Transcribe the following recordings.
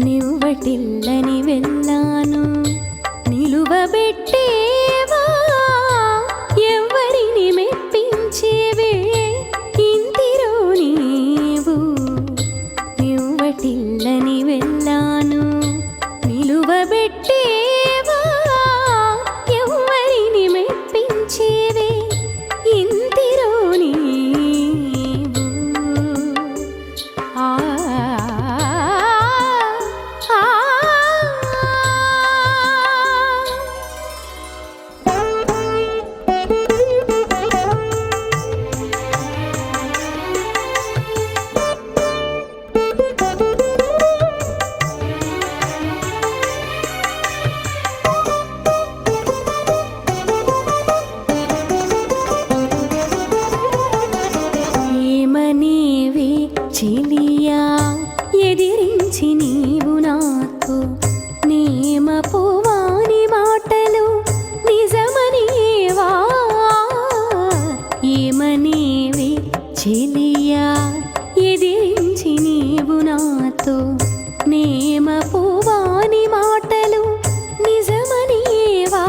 నివ్వటిల్లని వెళ్ళాను నిలువబెట్టేవా ఎవరిని మెప్పించేవే ఇంటిరో నీవు నివ్వటిల్లని వెళ్ళాను నిలువబెట్టేవా ఎవరిని మెప్పించేవే ఇంటిరో నీవు ఆ చెలియా ఎదిరించి నీవు నాకు నేమపోవాని మాటలు నిజమనేవా ఏమనేవి చెలియా ఎదిరించి నీవు నాతో నేమపోవాని మాటలు నిజమనేవా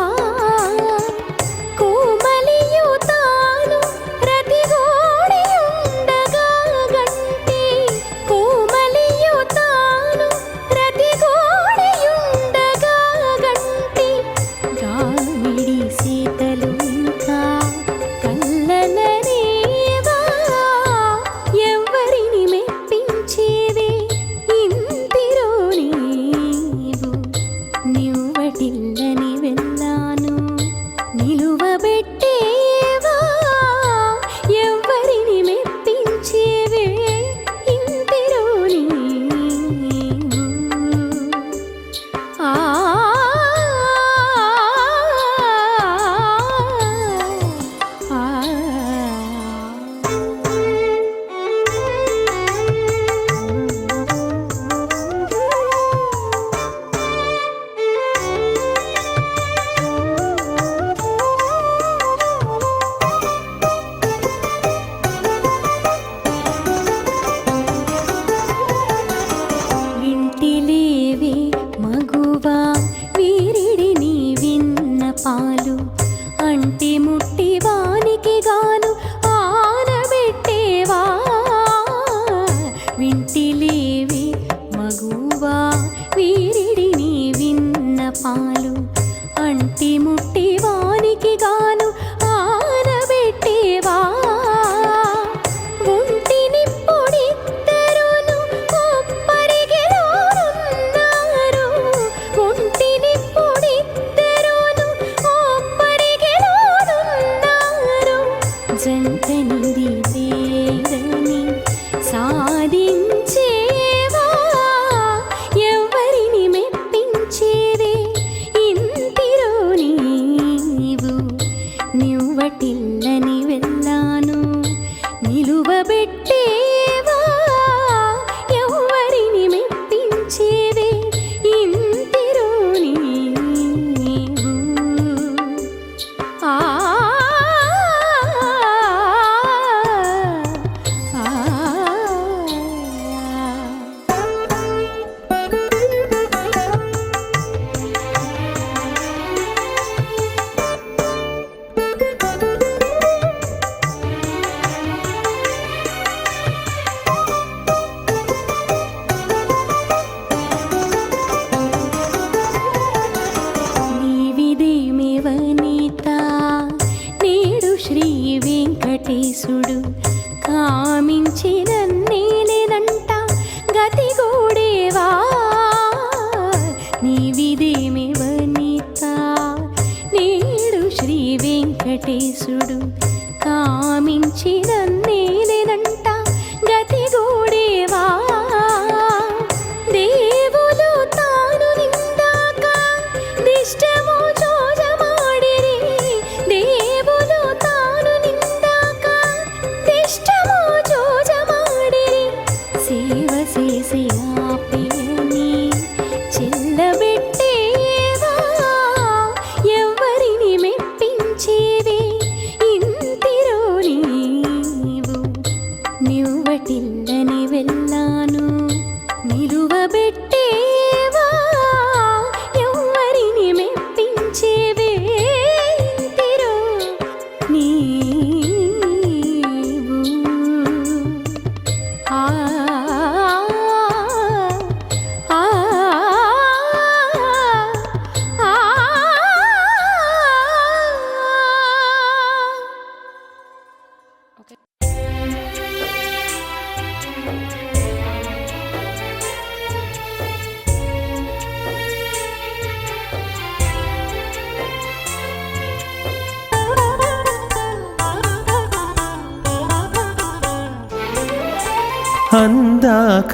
అందాక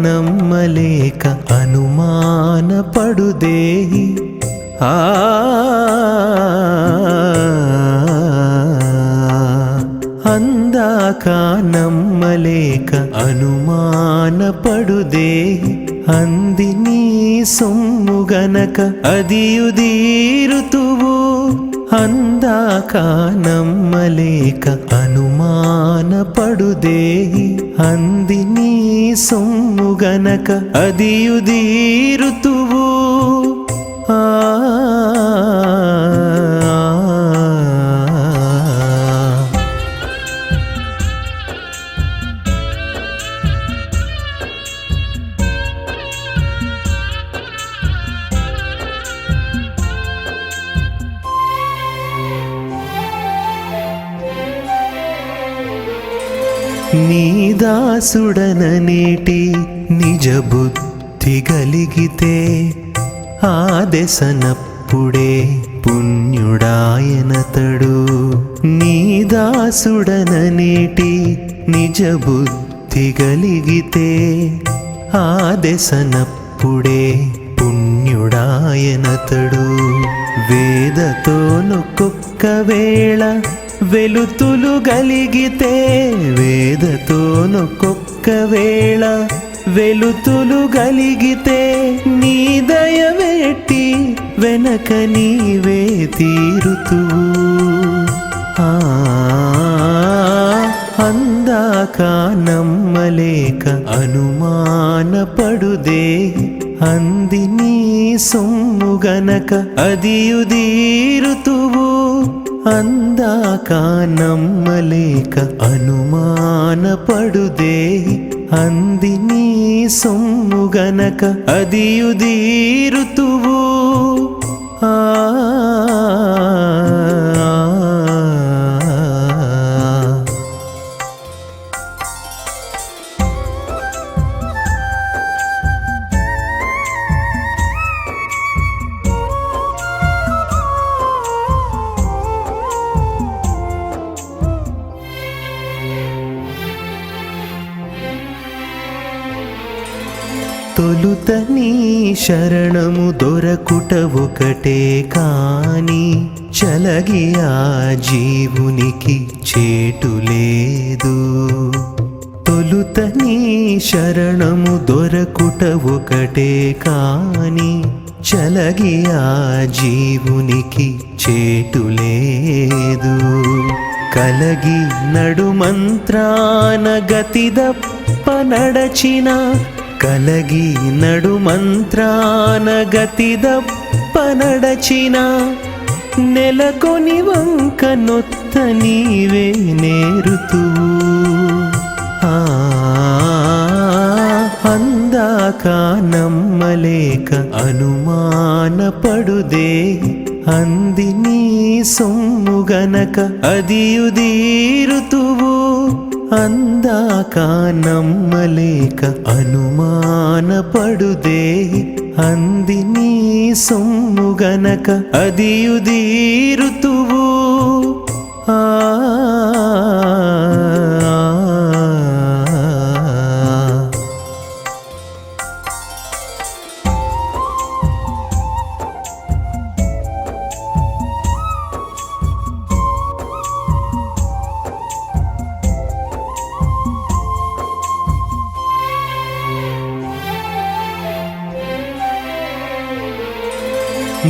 నమ్మలేక అనుమానపడుదేహి అందాక నమ్మలేక అనుమానపడుదేహి అంది నీ సొమ్ము గనక అదియుదీరుతువు అందాక నమ్మలేక అనుమానపడుదేహి అంది నీ సొమ్ము గనక అదియుదీరుతువు నీ దాసుడననేటి నిజ బుద్ధి గలిగితే ఆదెసనప్పుడే పుణ్యుడాయనతడు నీ దాసుడననేటి నిజ బుద్ధి గలిగితే ఆదెసనప్పుడే పుణ్యుడాయనతడు వేదతోనొక్కొక్క వేళ వెలుతులు గలిగితే వేదతోనొక్కొక్క వేళ వెలుతులు గలిగితే నీ దయవేటి వెనక నీవే తీరుతువు అందాక నమ్మలేక అనుమానపడుదేహి అంది నీ సొమ్ము గనక అదియుదీరుతువు అందాక నమ్మలేక అనుమానపడుదేహి అంది నీ సొమ్ము గనక అదియుదీరుతువు తొలుత నీ శరణము దొరకుట ఒకటే కాని చలగి ఆ జీవునికి చేటు లేదు తొలుత నీ శరణము దొరకుట ఒకటే కాని చలగి ఆ జీవునికి చేటు లేదు కలగి నడుమంత్రాన గతిదప్ప నడచిన కలగి నడుమంత్రాన గతిదప్ప నడచిన నెలకొని వంక నొత్త నీవే నేరుతువు అందాక నమ్మలేక అనుమానపడుదేహి అంది నీ సొమ్ము గనక అదియుదీరుతువు అందాక నమ్మలేక అనుమానపడుదేహి అంది నీ సొమ్ము గనక అదియుదీరుతువు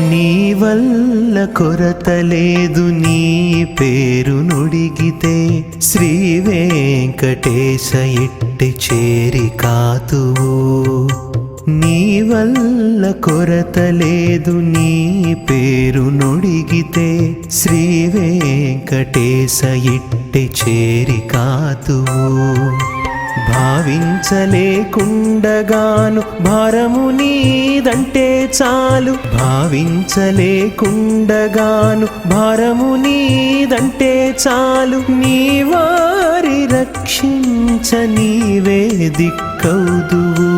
నీ వల్ల కొరత లేదు నీ పేరు నుడిగితే శ్రీ వెంకటేశ ఇట్టి చేరి కాతువు నీ వల్ల కొరత లేదు నీ పేరు నుడిగితే శ్రీ వెంకటేశ ఇట్టి చేరి కాతువు భావించలేకుండగాను భారము నీదంటే చాలు భావించలేకుండగాను భారము నీదంటే చాలు నీ వారి రక్షించ నీవే దిక్కౌదువు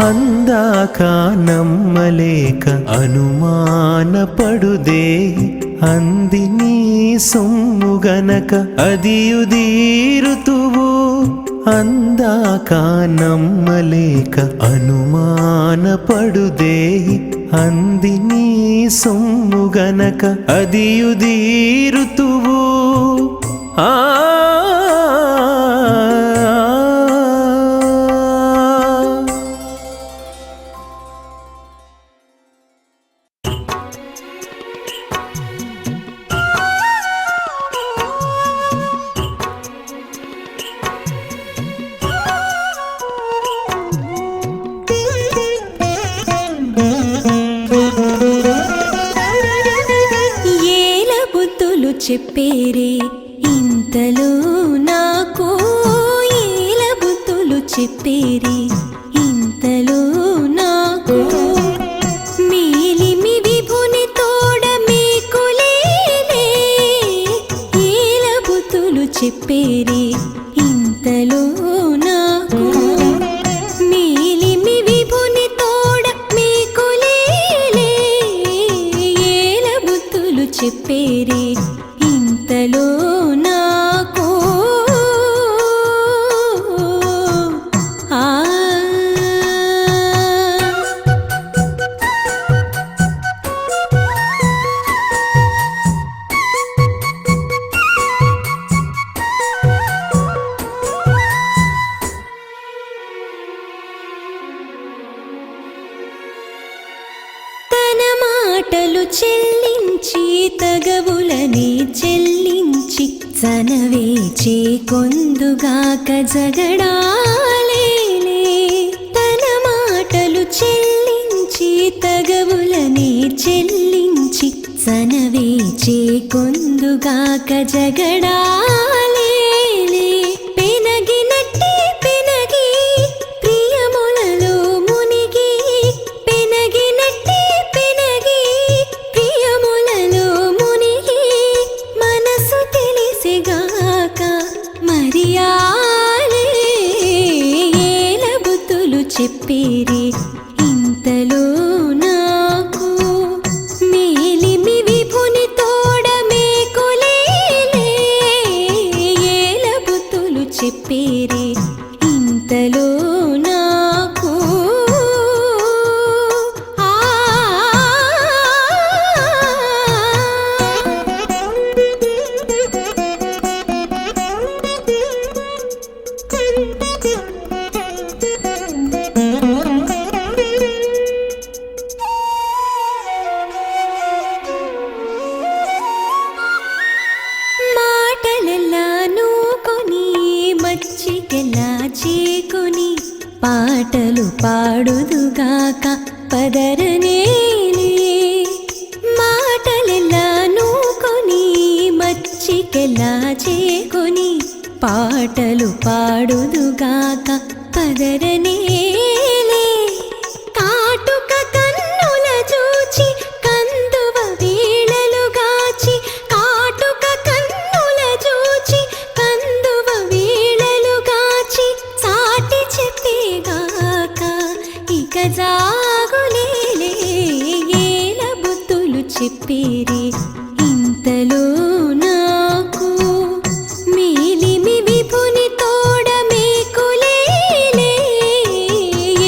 అందాక నమ్మలేక అనుమానపడుదేహి అంది నీ సొమ్ముగనక అదియుదీరుతువు అందాక నమ్మలేక అనుమానపడుదేహి అంది నీ సొమ్ముగనక అదియుదీరుతువు ఆ చెప్పేరే ఇంతలో నాకు ఏల బుద్ధులు చెప్పేరే ఇంతలో నాకు మేలిమి విభుని తోడ మీకులేలే ఏల బుద్ధులు చెప్పేరే ఇంతలో నాకు మేలిమి విభుని తోడ మీకులేలే ఏల బుద్ధులు చెప్పేరే ఇంతలో నాకు తన మాటలు చెల్లించి తగవులని చెల్లించి సనవేచే కొందుగాక జగడాలేలే తన మాటలు చెల్లించి తగవులని చెల్లించి సనవేచే కొందుగాక జగడాలేలే పెనగినట్టి పెనగి ప్రియములలో మునిగి పెనగినట్టి పెనగి ప్రియములలో మునిగి మనసు తెలిసిగాక మరియాలే ఏల బుద్ధులు చెప్పేరి ఇంతలో నాకు మేలిమి విభుని తోడ మేకులేలే ఏల బుద్ధులు చెప్పేరి ఇంతలో నాకు మాటలెల్లా నూకొని మచ్చికెలా చేకొని పాటలు పాడుదుగాక పదరనేలే మాటలెల్లా నూకొని మచ్చికెలా చేకొని పాటలు పాడుదుగాక పదరనేలే కాటుక కన్నుల చూచి కందువ వేళలుగాచి కాటుక కన్నుల చూచి కందువ వేళలుగాచి సాటి చెప్పేగాక ఇక జాగులేలే ఏల బుద్ధులు చెప్పేరి ఇంతలో నాకు మేలిమి విభుని తోడ మేకులేలే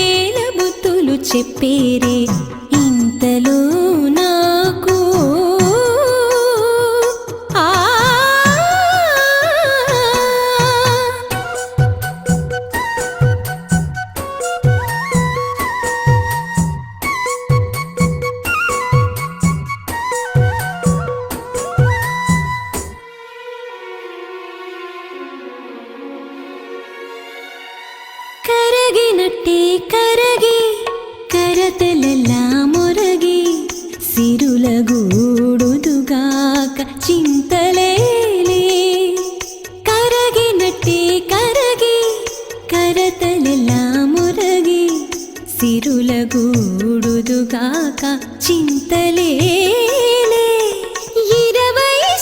ఏల బుద్ధులు చెప్పేరి ఇంతలో నాకు కరగినట్టే కరగి కరతలెల్లా మొరగి సిరుల గూడుదుగాక చింతలేలే కరగినట్టే కరగి కరతలెల్లా మొరగి సిరుల గూడుదుగాక చింతలేలే 20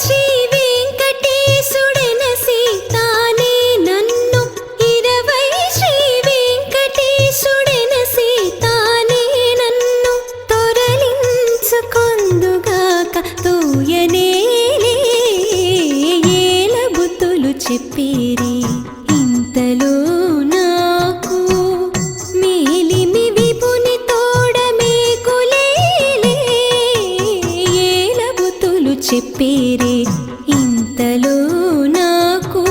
శ్రీ వెంకటేశుడెన సీతానే నన్ను 20 శ్రీ వెంకటేశుడెన సీతానే నన్ను తొరలించుకొందుగాక తోయనేలే చెప్పేరే ఇంతలో నాకు మేలిమి విపుని తోడ మేకులేలే ఏలబుతులు చెప్పేరే ఇంతలో నాకు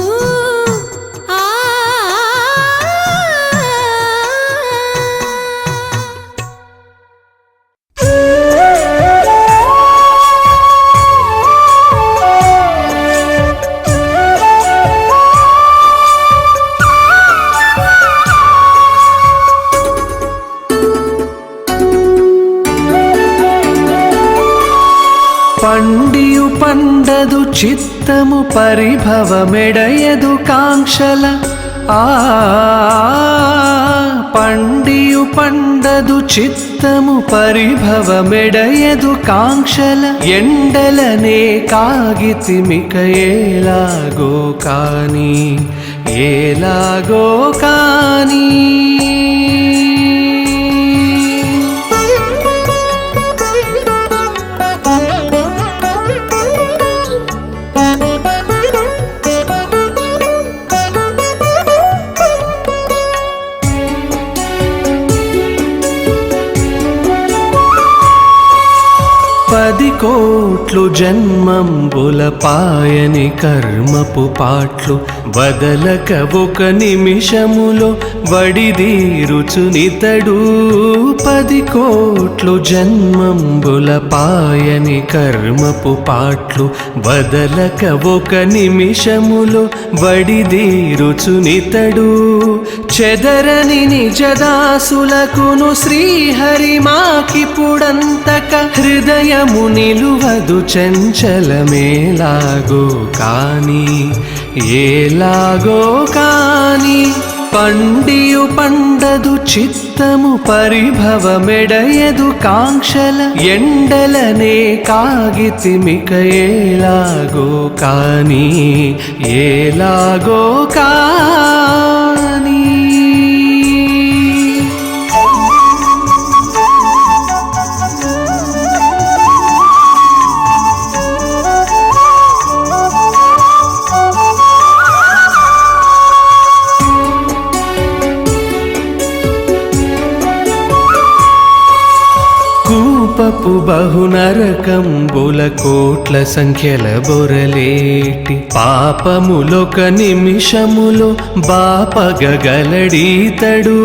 పండియు పండదు చిత్తము పరిభవమెడయదు కాంక్షల పండియు పండదు చిత్తము పరిభవమెడయదు కాంక్షల ఎండలనే కాగితిమిక ఏలాగో కాని ఏలాగో కాని పది కోట్లు జన్మంబుల పాయని కర్మపు పాట్లు వదలక ఒక నిమిషములో వడిదీరుచునితడు 10 కోట్లు జన్మంబుల పాయని కర్మపు పాట్లు వదలక ఒక నిమిషములో వడిదీరుచునితడు చెదరని నిజదాసులకును శ్రీహరి మాకిపుడంతక హృదయము నిలువదు చంచలమేలాగో కాని ఏలాగో కాని పండియు పండదు చిత్తము పరిభవమెడయదు కాంక్షల ఎండలనే కాగితిమిక ఏలాగో కాని ఏలాగో కాని కూపపు బహునరకంబుల కోట్ల సంఖ్యల బొరలేటి పాపములొక నిమిషములో బాపగలడీతడు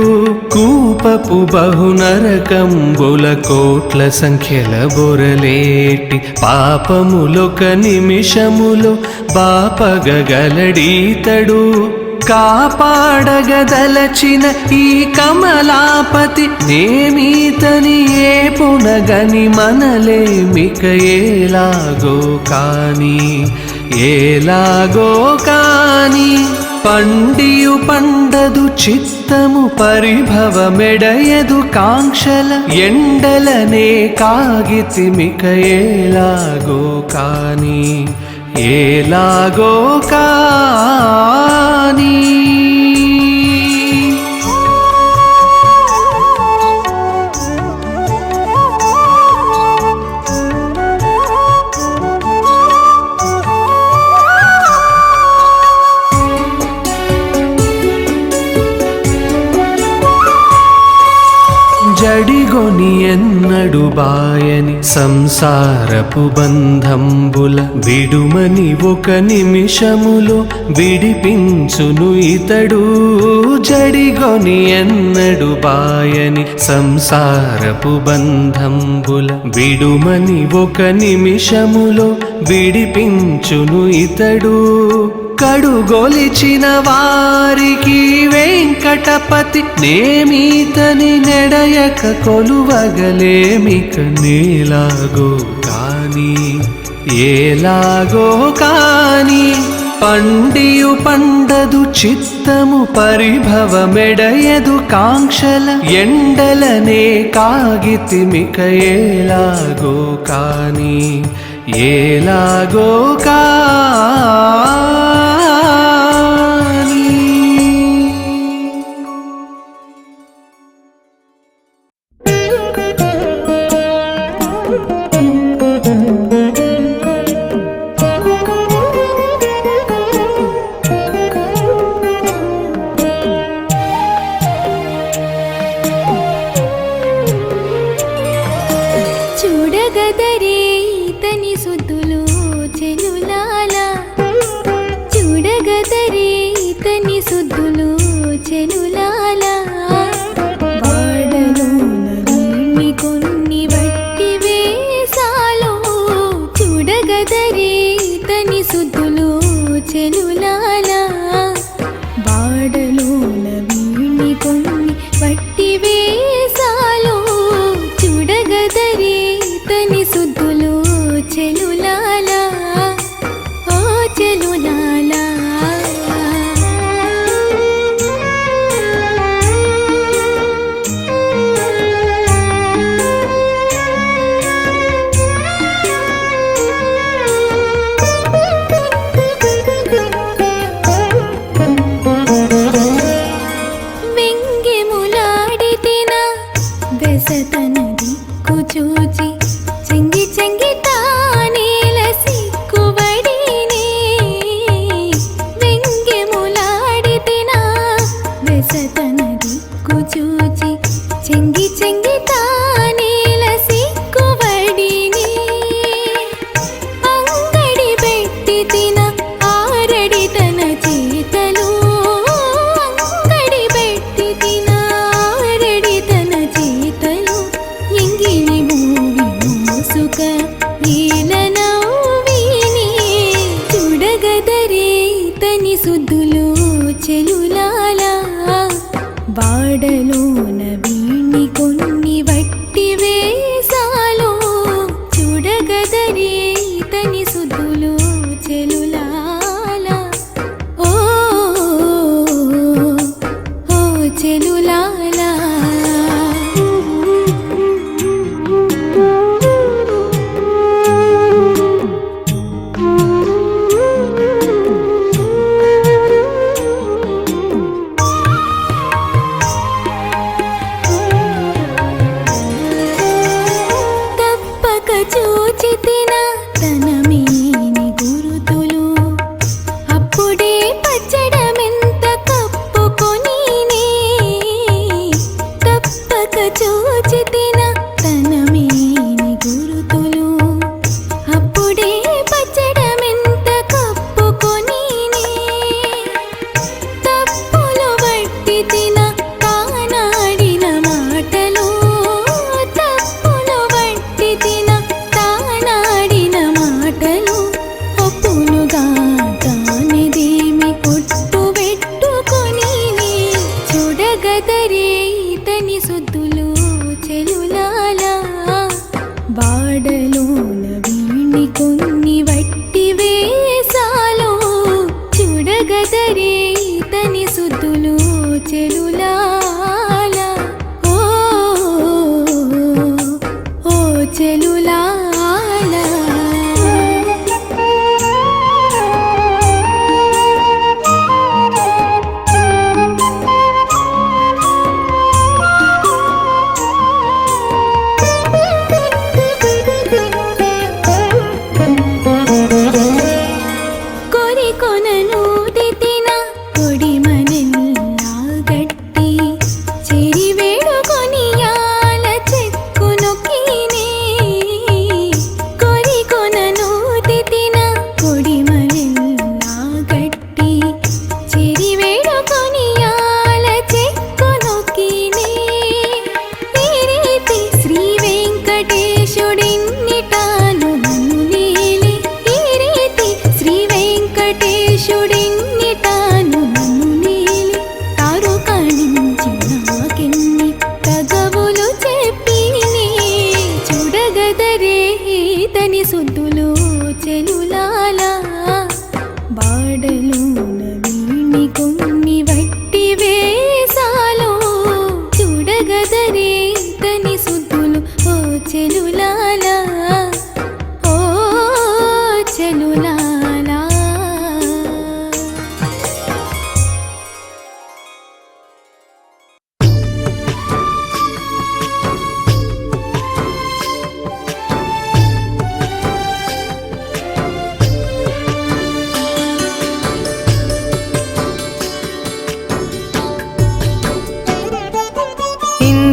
కూపపు బహునరకంబుల కోట్ల సంఖ్యల బొరలేటి పాపములొక నిమిషములో బాపగలడీతడు కాపాడగదలచిన ఈ కమలాపతి నేమీతని ఏ పునగని మనలేమిక ఏలాగో కాని ఏలాగో కాని పండియు పండదు చిత్తము పరిభవమెడయదు కాంక్షల ఎండలనే కాగితిమిక ఏలాగో కాని ఏలాగో కాని జడిగొని ఎన్నడు బాయని సంసారపు బంధంబుల విడుమని ఒక నిమిషములో విడిపించును ఇతడు జడిగొని ఎన్నడు బాయని సంసారపు బంధంబుల విడుమని ఒక నిమిషములో విడిపించును ఇతడు కడుగొలిచిన వారికి వెంకటపతి నేమీతని నెడయక కొలువగలేమిక నేలాగో కాని ఏలాగో కాని పండియు పండదు చిత్తము పరిభవమెడయదు కాంక్షల ఎండలనే కాగితిమిక ఏలాగో కాని ఏలాగో కాని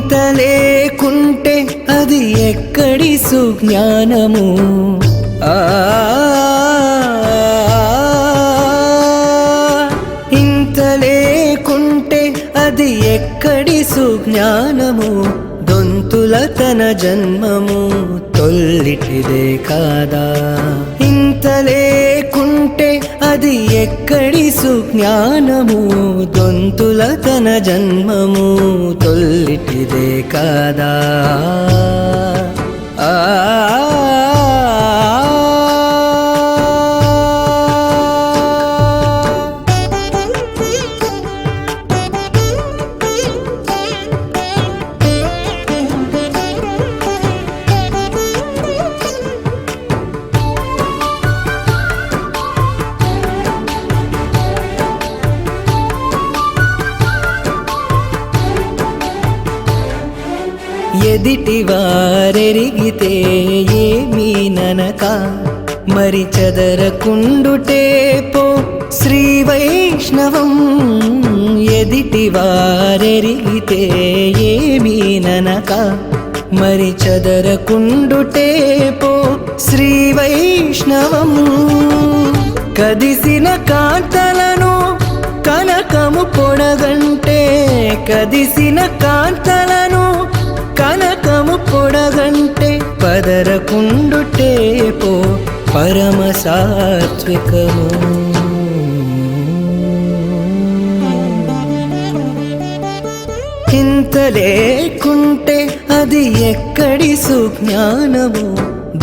ఇంత లేకుంటే అది ఎక్కడి సుజ్ఞానము ఇంత లేకుంటే అది ఎక్కడి సుజ్ఞానము దొంతుల తన జన్మము తొల్లిటిదే కాదా ఇంత లేకుంటే అది ఎక్కడి సుజ్ఞానము దొంతుల తన జన్మము తొల్లిటిదే కాదా ఎదిటి వారెరిగితే ఏమీ ననక మరి చదరకుండుటే పో శ్రీ వైష్ణవం ఎదిటి వారెరిగితే ఏమీ ననక మరి చదరకుండుటే పో శ్రీ వైష్ణవం కదిసిన కాంతలను కనకము పొడగంటే కదిసిన కాంతలను కనకము పొడగంటే పదరకుండుటే పో పరమ సాత్వికము ఇంత లేకుంటే అది ఎక్కడి సుజ్ఞానము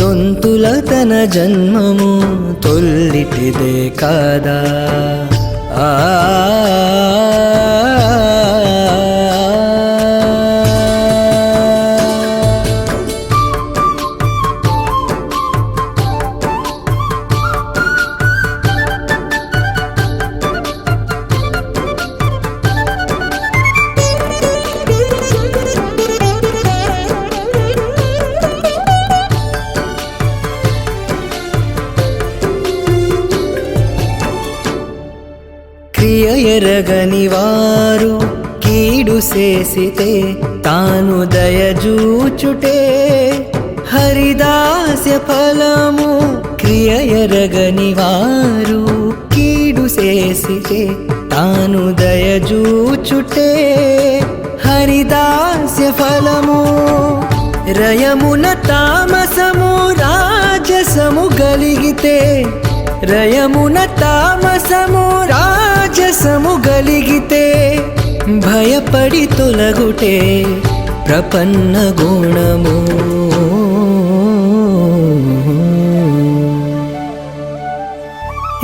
దొంతుల తన జన్మము తొల్లిటిదే కాదా క్రియ ఎరగని వారు కీడు చేసితే తాను దయజూచుటే హరిదాస్య ఫలము క్రియ ఎరగని వారు కీడు చేసితే తాను దయజూచుటే హరిదాస్య ఫలము రయమున తామసము రాజసము గలిగితే రయమున తామసము రాజసము గలిగితే భయపడి తొలగుటే ప్రపన్న గుణము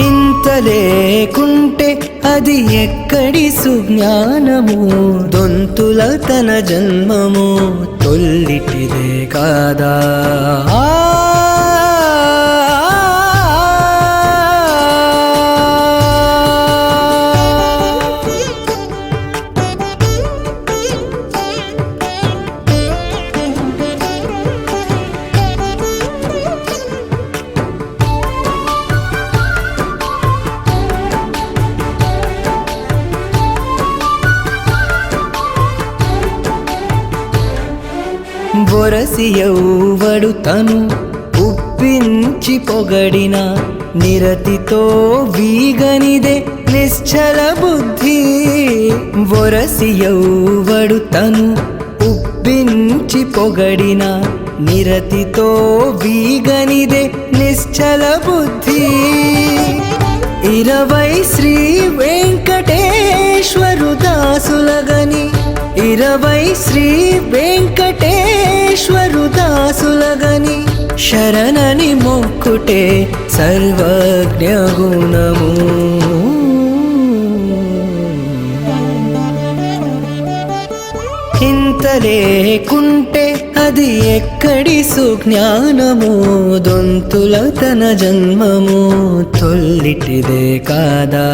ఇంత లేకుంటే అది ఎక్కడి సుజ్ఞానము దొంతుల తన జన్మము తొల్లిటిదే కాదా బొరసి యౌవడు తను ఉప్పించి పొగడిన నిరతితో వీగనిదే నిశ్చల బుద్ధి బొరసి యౌవడు తను ఉప్పించి పొగడిన నిరతితో వీగనిదే నిశ్చల బుద్ధి 20 శ్రీ వెంకటేశ్వరు దాసులగని 20 శ్రీ వెంకటేశ్వరు దాసులగని శరణని మొక్కుటే సర్వజ్ఞ గుణము ఇంత లేకుంటే అది ఎక్కడి సుజ్ఞానము దొంతుల తన జన్మము తొల్లిటిదే కాదా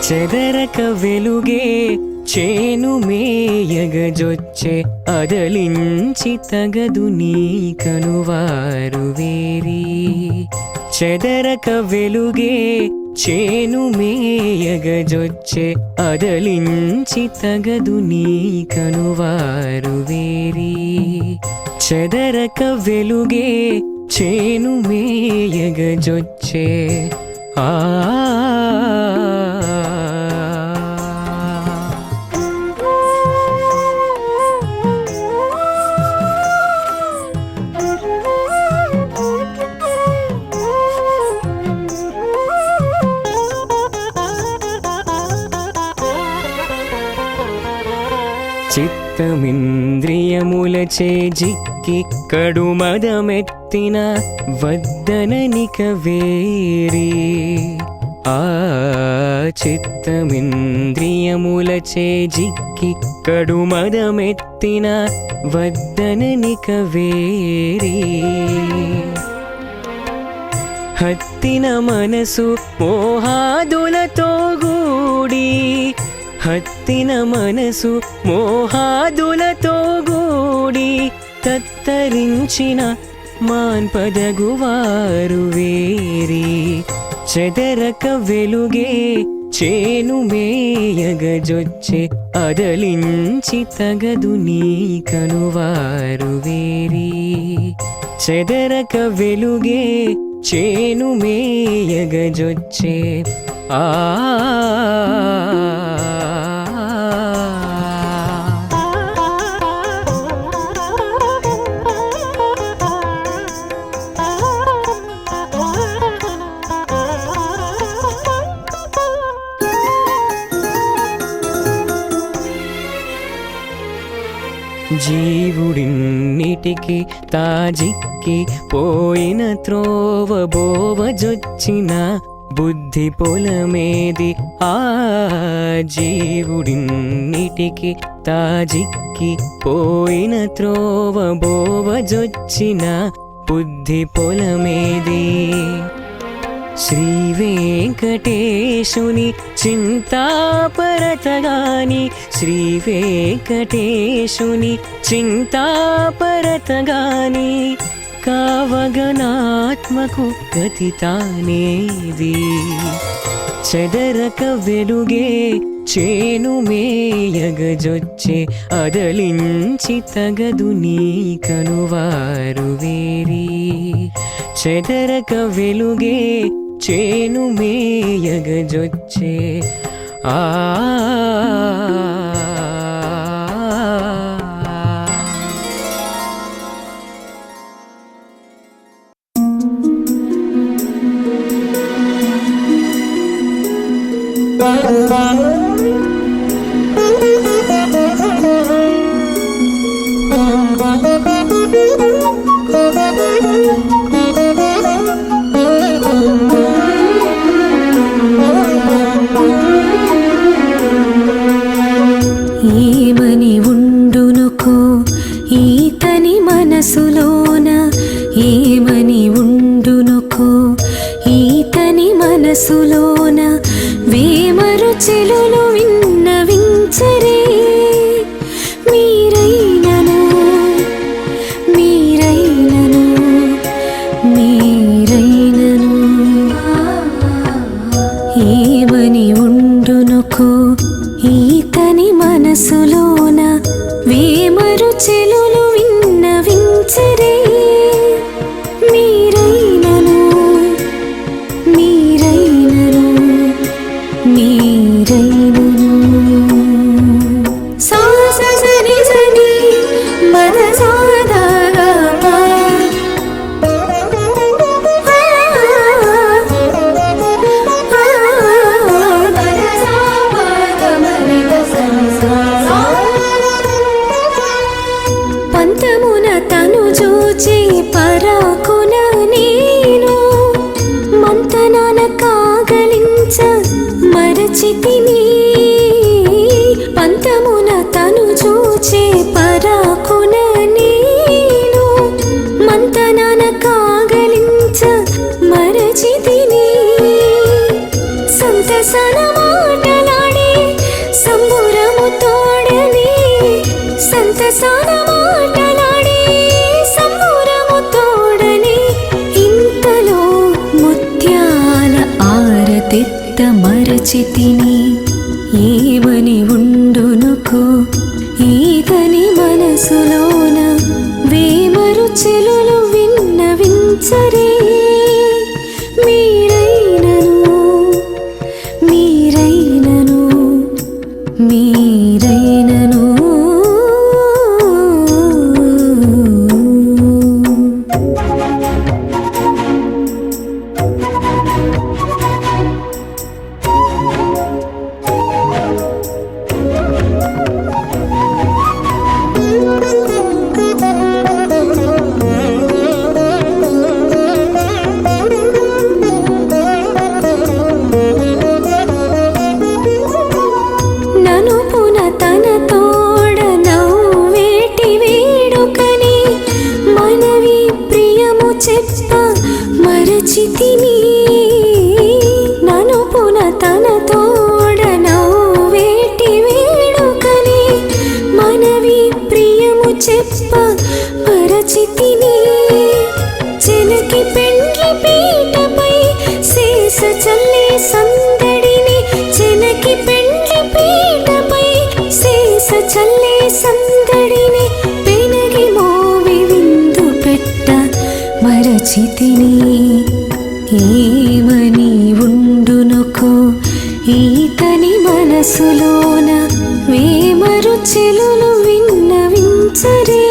చెదరక వెలుగే చేను మేయగజొచ్చే అదలించి తగదు నీ కనువారు వేరి చెదరక వెలుగే చేను మేయగజొచ్చే అదలించి తగదు నీ కనువారు వేరి చెదరక వెలుగే చేను మేయగజొచ్చే ఆ చిత్తమింద్రియములచే జిక్కి కడుమదమెత్తిన వద్దననిక వేరి ఆ చిత్తమింద్రియములచే జిక్కి కడుమదమెత్తిన వద్దననిక వేరి హత్తిన మనసు మోహాదులతో గూడి హత్తిన మనసు మోహాదులతో గూడి తత్తరించిన మాన్పదగువారు వేరి చెదరక వెలుగే చేను మేయగజొచ్చే అదలించి తగదు నీ కనువారు వేరి చెదరక వెలుగే చేను మేయగజొచ్చే ఆ జీవుడిన్నిటికి తాజిక్కి పోయిన త్రోవ బోవజొచ్చిన బుద్ధి పొలమేది ఆ జీవుడిన్నిటికి తాజిక్కి పోయిన త్రోవ బోవజొచ్చిన బుద్ధి పొలమేది శ్రీ వెంకటేశుని చింతాపరతగాని శ్రీ వెంకటేశుని చింతాపరతగాని కావగనాత్మకు గతి తానేది చెదరక వెలుగే చేను మేయగజొచ్చే అదలించి తగదు నీ కనువారు వేరి చెదరక వెలుగే చేను మేయగజొచ్చే ఆ ఏమని ఉండునుకో ఈతని మనసులోన ఏమని ఉండునుకో ఈతని మనసులోన వేమరు చెలులు విన్నవించరే మీరైనను మీరైనను మీరైనను ఏమని ఉండునుకో ఈతని మనసులోన మీరైనను చల్లే సందడిని పెనగి మోవి విందు పెట్ట మరచితిని ఏమని ఉండునకో ఈతని మనసులోన వేమరుచెలులు విన్నవించరే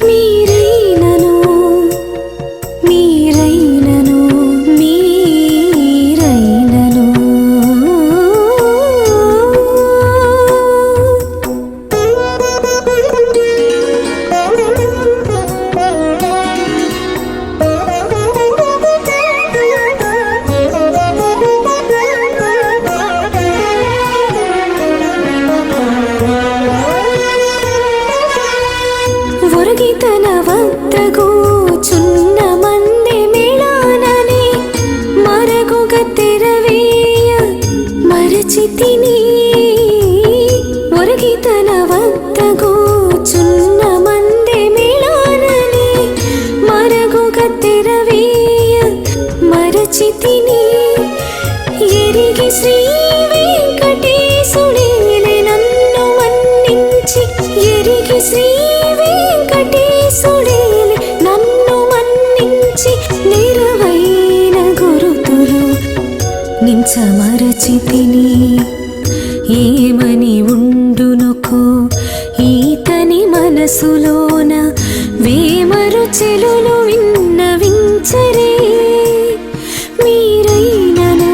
మీరైనను మీరైనను మీరైనను ఒరగితన వద్దగూచున్న మంది మేళానని మరగుగ తెరవేయ మరచితిని ఒరగితన వద్దగూచున్న మంది మేళానని మరగుగ తెరవేయ మరచితిని ఎరిగి శ్రీ వెంకటేశుడేలే నన్ను మన్నించి ఎరిగి శ్రీ వెంకటేశుడేలే నన్ను మన్నించి నిరవైన గురుతులు నించమరచితిని ఏమని ఉండునకో ఈతని మనసులోన వేమరుచెలులు విన్నవించరే మీరైనను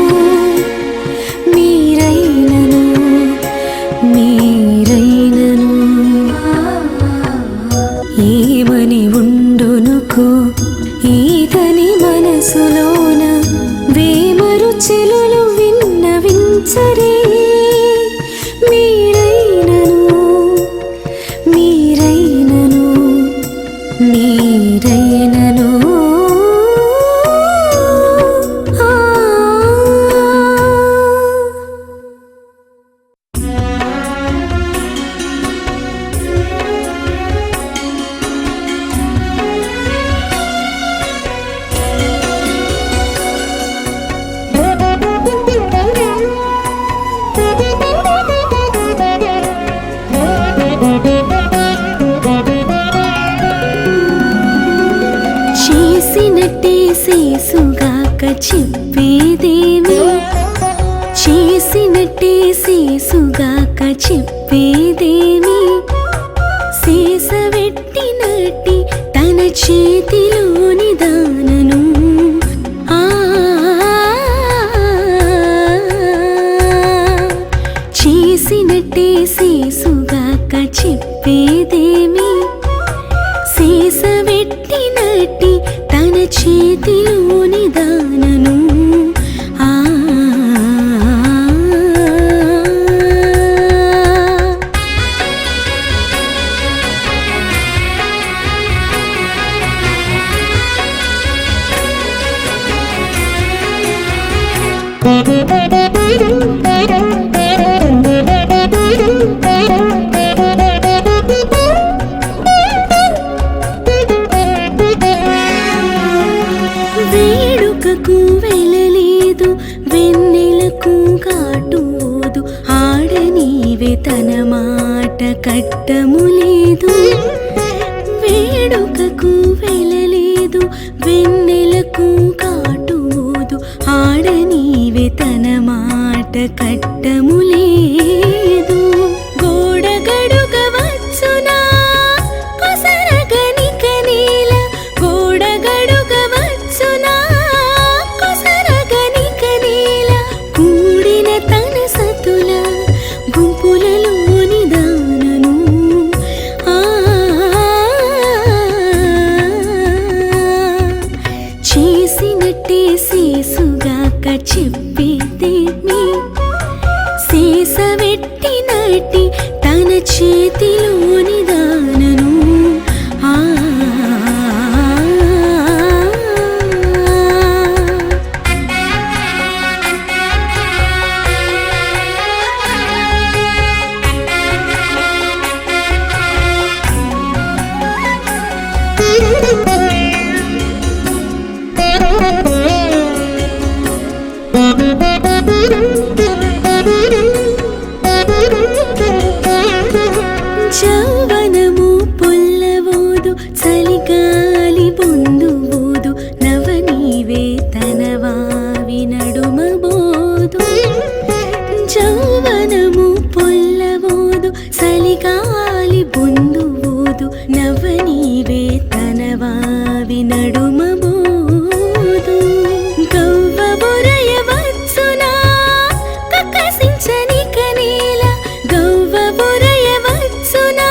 మీరైనను మీరైనను ఏమని ఉండునకో ఈతని మనసులోన వేమరుచెలులు విన్నవించరే మీరైనను మీరైనను మీరైనను చేసినట్టే శేసుగాక చెప్పేదేమి చేసినట్టే శేసుగాక చెప్పేదేమి శేషవెట్టినట్టి తన చేతిలోని దానను చేసినట్టే శేసుగాక చెప్పేదేమి శేషవెట్టినట్టి తన చేతిలోని దానను వేడుకకు వెళ్ళలేదు వెన్నెలకు కాటువోదు ఆడనీవే తన మాట కట్టములేదు వేడుకకు వెళ్ళలేదు వెన్నెలకు కాటువోదు ఆడనీవే తన మాట కట్టములేదు చేతిలోని దానను ఆ జౌవనము పొల్లవోదు చలిగాలి పొందువోదు నవనీవే తనవావి నడుమబోదు జౌవనము పొల్లవోదు చలిగాలి పొందువోదు నవనీవే తనవావి నడుమబోదు గవ్వ బొరయవచ్చునా కక్కసించని కనేల గవ్వ బొరయవచ్చునా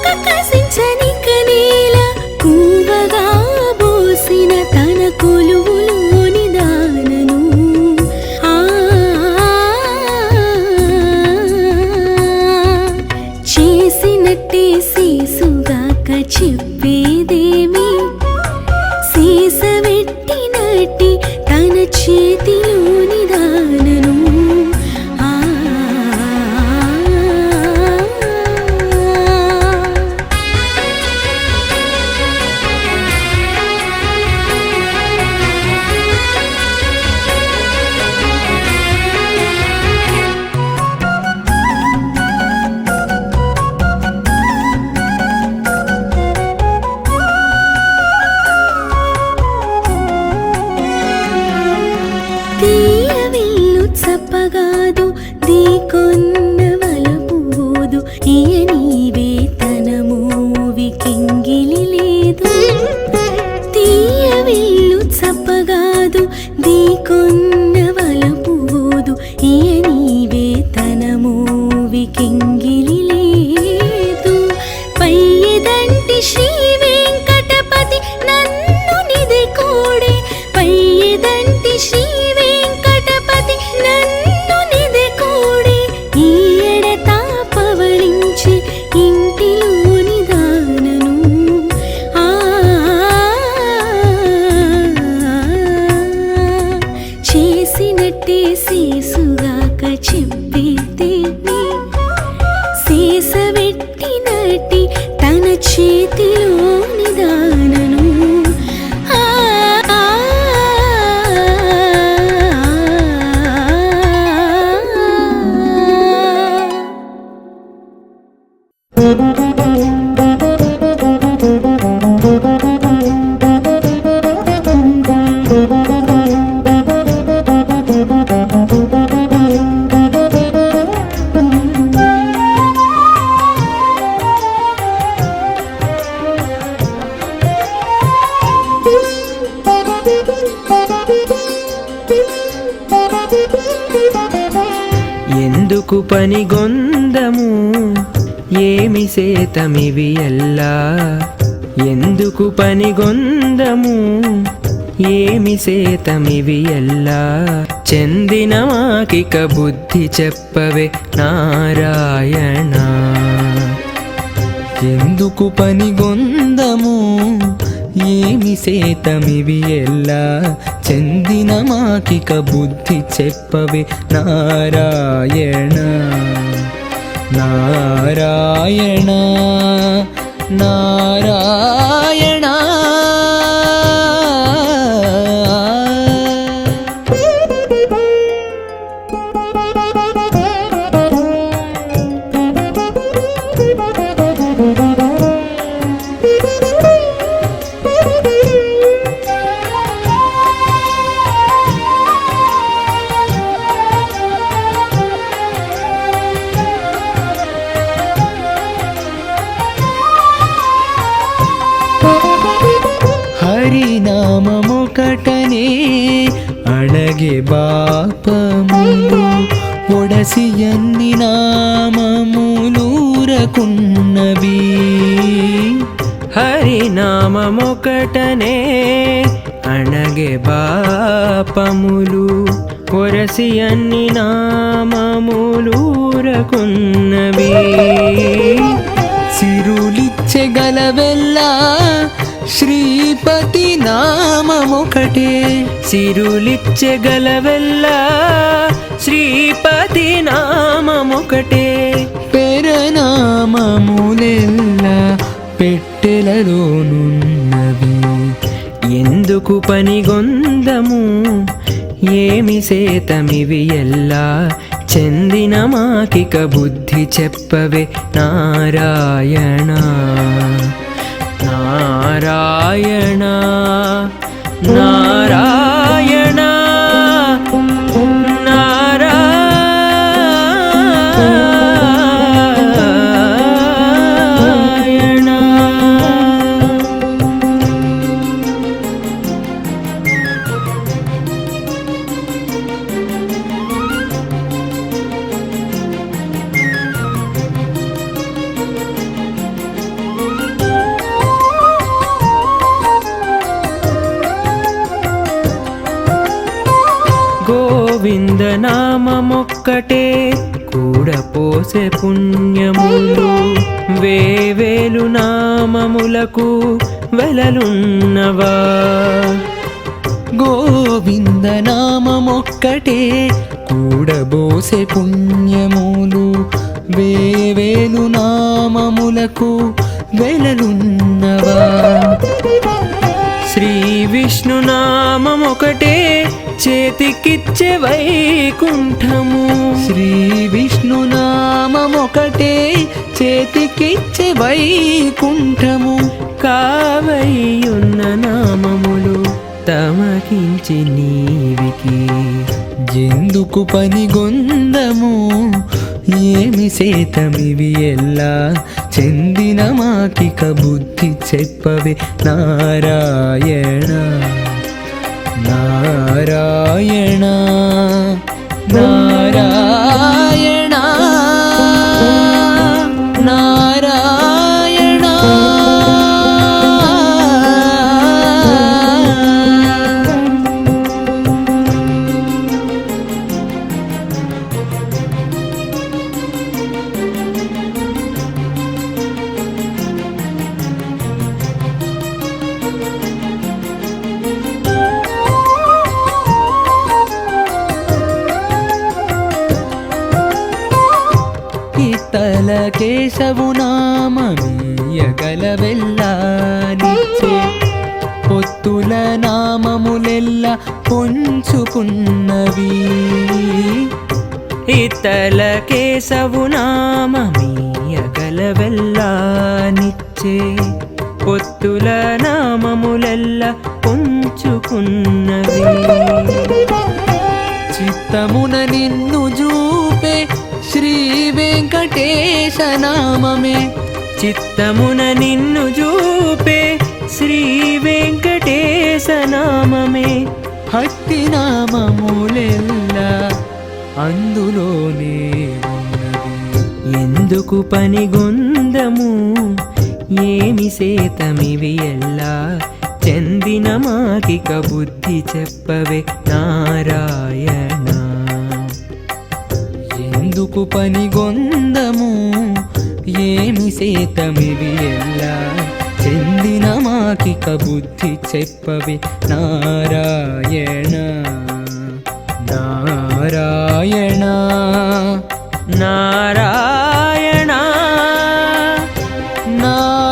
కక్కసించని కనేల కూవగా బోసిన తన కొలువులోని దానను ఆ చేసినట్టే శేసుగాక చెప్పేదేమి సీసవెట్టినట్టి తన చేతిలోని దానను ఆ తీయవిల్లు చప్పగాదు దీకొన్న వలపువోదు ఇయ నీవే తన మూవికెంగిలి లేదు తీయవిల్లు చప్పగాదు దీకొన్న వలపువోదు ఇయ నీవే తన మూవికెంగిలి లేదు పయ్యదంటి శ్రీ వెంకటపతి నన్ను నిదే కోడే పయ్యదంటి శ్రీ వెంకటపతి నన్ను నిదే కోడే ఈ ఎడతా పవళించి ఇంటిలోని దానను ఆ చేసినట్టే శేసుగాక చెప్పేదేమి సీసవెట్టినట్టి తన చేతిలోని దానను ఆ ఎందుకు పనిగొందము ఏమి సేతమివి ఎల్లా ఎందుకు పనిగొందము ఏమి సేతమివి ఎల్లా చెందిన మాకిక బుద్ధి చెప్పవే నారాయణ ఎందుకు పనిగొందము ఏమి సేతమివి ఎల్లా చెందిన మాకిక బుద్ధి చెప్పవే నారాయణ నారాయణ నారాయణ హరినామముకటనే అడగే బాపములు ఒడసి అన్ని నామములూరకున్నవి హరినామముకటనే అణగే బాపములు ఒరసి అన్ని నామములూరకున్నవి సిరులిచ్చగలవెల్లా శ్రీపతి నామమొకటే. సిరులిచ్చగలవెల్లా శ్రీపతి నామమొకటే. పెరనామములెల్లా పెట్టెలలోనున్నవి. ఎందుకు పనిగొందము ఏమి సేతమివి ఎల్లా. చెందిన మాకిక బుద్ధి చెప్పవే నారాయణ. నారాయణ నారాయణ నారాయణ. గోవింద నామమొక్కటే కూడపోసే పుణ్యములు. వేవేలు నామములకు వెలలున్నవా. గోవింద నామమొక్కటే కూడబోసే పుణ్యములు. వేవేలు నామములకు వెలలున్నవా. శ్రీ విష్ణు నామమొకటే చేతికిచ్చే వైకుంఠము. శ్రీ విష్ణు నామమొకటే చేతికిచ్చే వైకుంఠము. కావయ్యున్న నామములు తమకించి నీవికి. ఎందుకు పనిగొందము ఏమి సేతమివి ఎల్లా. చెందిన మాకిక బుద్ధి చెప్పవే నారాయణ. నారాయణ నారాయణ నారాయణ. ఇతల కేశవు నామమీయగలవెల్లా నిచ్చే. పొత్తుల నామములెల్ల పొంచుకున్నవి. ఇతల కేశవు నామమీయగలవెల్లా నిచ్చే. పొత్తుల నామములెల్ల పొంచుకున్నవి. చిత్తమున నిన్ను జూపే శ్రీ వెంకటేశ నామమే. చిత్తమున నిన్ను చూపే శ్రీ వెంకటేశ నామమే. హట్టి నామములెల్లా అందులోనే ఉన్నవి. ఎందుకు పనిగొందము ఏమి సేతమివి ఎల్లా. చెందిన మాకిక బుద్ధి చెప్పవే నారాయణ. ఎందుకు పనిగొందము ఏమి సేతమివి ఎల్లా. చెందిన మాకిక బుద్ధి చెప్పవే నారాయణ. నారాయణ నారాయణ నారాయణ.